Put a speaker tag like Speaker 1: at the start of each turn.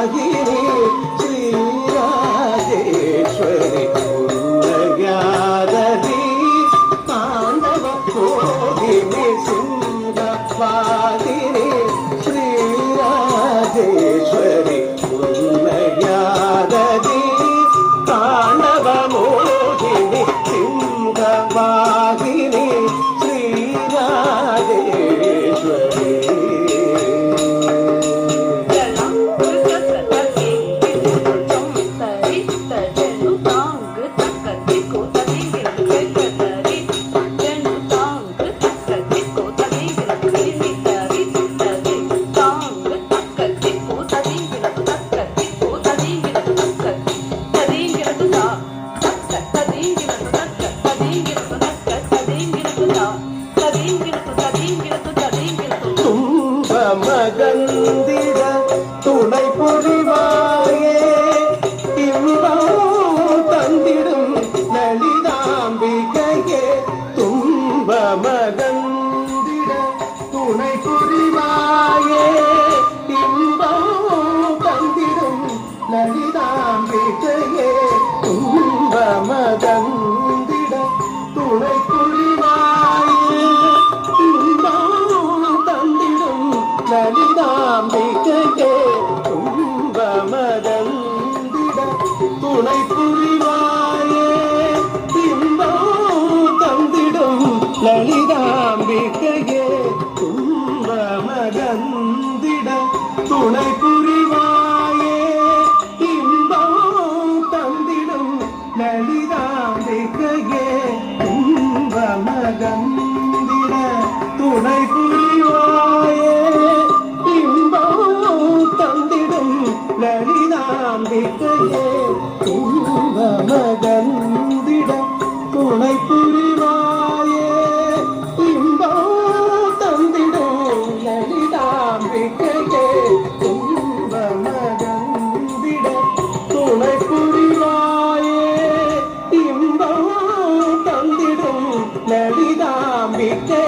Speaker 1: வாகினி ஸ்ரீராஜேஸ்வரி உன்னயாததி தாண்டவ கோகினி சிங்கவாகினி ஸ்ரீராஜேஸ்வரி உன்னயாததி தாண்டவ மோகினி சிங்கவாகினி ஸ்ரீராஜேஸ்வரி மகந்திட துணை புரிவாயே இன்பம் தந்திடும் லலிதாம்பிகையே துன்ப மகந்திட துணை புரிவாயே இன்பம் தந்திடும் லலிதாம்பிகையே துன்ப மகந்திட துணை புரிவாயே இன்பம் தந்திடும் லலிதாம்பிகையே துன்ப மகந்திட துணை புரிவாயே இன்பம் தந்திடும் லலிதாம்பிகையே துன்ப மகந்திட துணை புரிவாயே இன்பம் தந்திடும் லலிதாம்பிகையே துன்ப மகந்திட துணை புரிவாயே தந்திடும் லலிதாம்பிகையே துன்ப மகந்திட துணை புரிவாயே இன்பம் தந்திடும் லலிதாம்பிகையே துன்ப மகந்திட துணை புரிவாயே இன்பம் தந்திடும் லலிதாம்பிகை